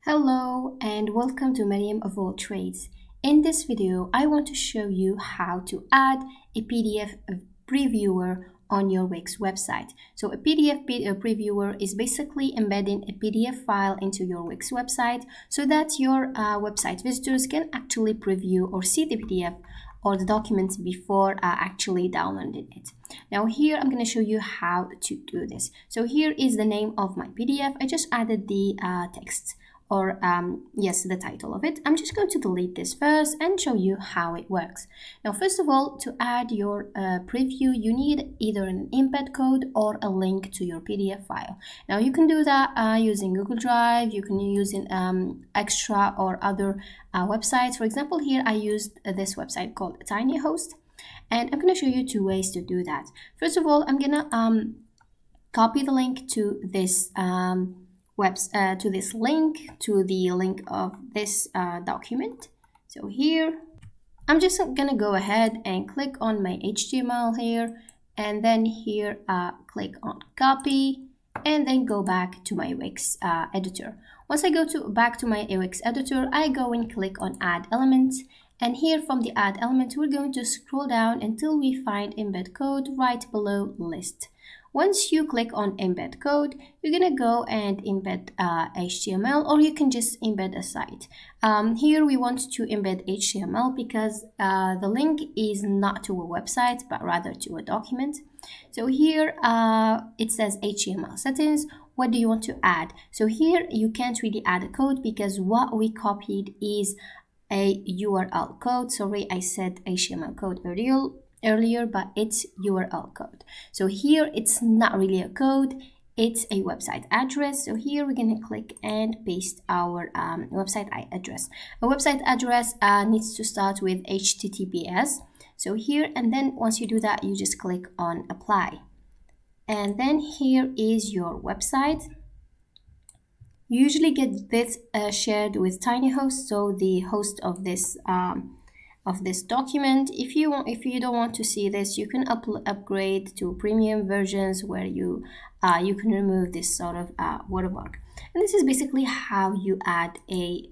Hello and welcome to Miriam of All Trades. In this video, I want to show you how to add a PDF previewer on your Wix website. So a PDF previewer is basically embedding a PDF file into your Wix website so that your website visitors can actually preview or see the PDF or the document before actually downloading it. Now here I'm going to show you how to do this. So here is the name of my PDF. I just added the text or yes, the title of it. I'm just going to delete this first and show you how it works. Now, first of all, to add your preview, you need either an embed code or a link to your PDF file. Now, you can do that using Google Drive. You can use Extra or other websites. For example, here I used this website called TinyHost, and I'm going to show you two ways to do that. First of all, I'm going to copy the link to this to the link of this document. So here I'm just gonna go ahead and click on my HTML here, and then here click on copy, and then go back to my Wix editor. Once I go back to my Wix editor, I go and click on add element, and here from the add element we're going to scroll down until we find embed code right below list. Once you click on embed code, you're gonna go and embed HTML, or you can just embed a site. Here we want to embed HTML because the link is not to a website but rather to a document. So here it says HTML settings. What do you want to add? So here you can't really add a code because what we copied is a URL code. Sorry, I said HTML code earlier, but it's URL code. So here it's not really a code, it's a website address. So here we're gonna click and paste our website address. A website address needs to start with HTTPS. So here, and then once you do that, you just click on apply. And then here is your website. You usually get this shared with TinyHost, so the host of this document. If you don't want to see this, you can upgrade to premium versions where you can remove this sort of watermark. And this is basically how you add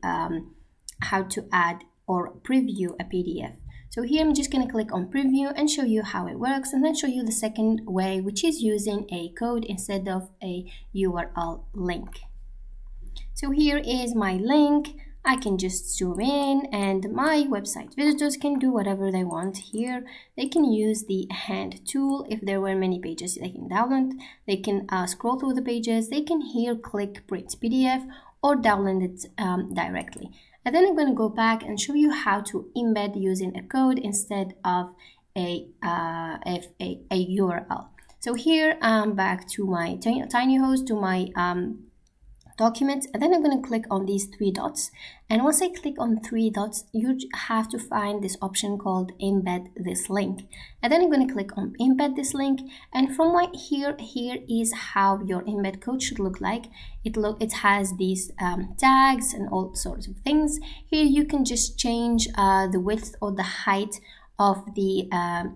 how to add or preview a PDF. So here I'm just going to click on preview and show you how it works, and then show you the second way, which is using a code instead of a URL link. So here is my link. I can just zoom in, and my website visitors can do whatever they want here. They can use the hand tool. If there were many pages they can download, they can scroll through the pages, they can here click print PDF or download it directly. And then I'm going to go back and show you how to embed using a code instead of a URL. So here I'm back to my TinyHost, to my document, and then I'm going to click on these three dots. And once I click on three dots, you have to find this option called embed this link. And then I'm going to click on embed this link, and from right here is how your embed code should look like. It has these tags and all sorts of things. Here you can just change the width or the height of the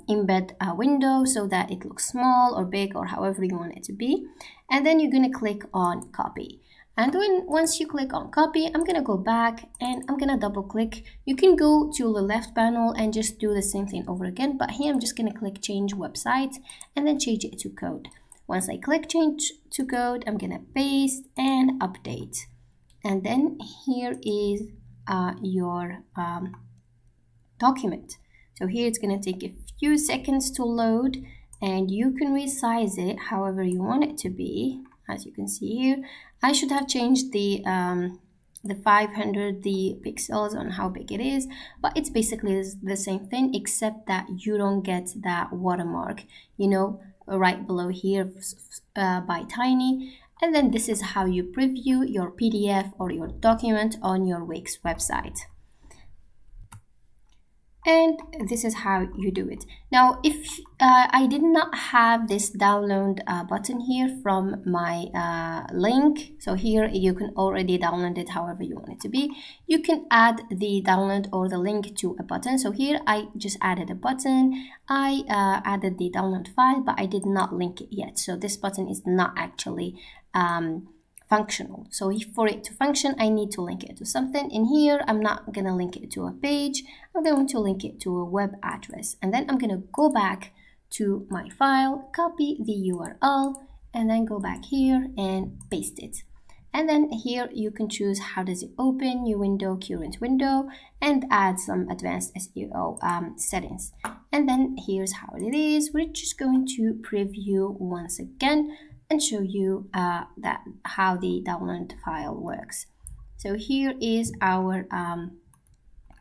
embed window so that it looks small or big or however you want it to be. And then you're going to click on copy. And once you click on copy, I'm going to go back and I'm going to double click. You can go to the left panel and just do the same thing over again. But here I'm just going to click change website and then change it to code. Once I click change to code, I'm going to paste and update. And then here is your document. So here it's going to take a few seconds to load, and you can resize it however you want it to be. As you can see here, I should have changed the 500 pixels on how big it is, but it's basically the same thing, except that you don't get that watermark, right below here by Tiny. And then this is how you preview your PDF or your document on your Wix website. And this is how you do it. Now, if I did not have this download button here from my link, so here you can already download it however you want it to be. You can add the download or the link to a button. So here I just added a button. I added the download file, but I did not link it yet. So this button is not actually functional. So for it to function, I need to link it to something. In here, I'm not gonna link it to a page. I'm going to link it to a web address. And then I'm gonna go back to my file, copy the URL, and then go back here and paste it. And then here you can choose how does it open, new window, current window, and add some advanced SEO settings. And then here's how it is. We're just going to preview once again and show you how the download file works. So here is our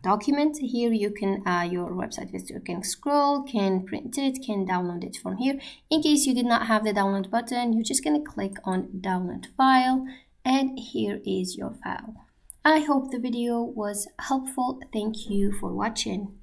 document. Here you can, your website visitor can scroll, can print it, can download it from here. In case you did not have the download button, you're just going to click on download file, and here is your file. I hope the video was helpful. Thank you for watching.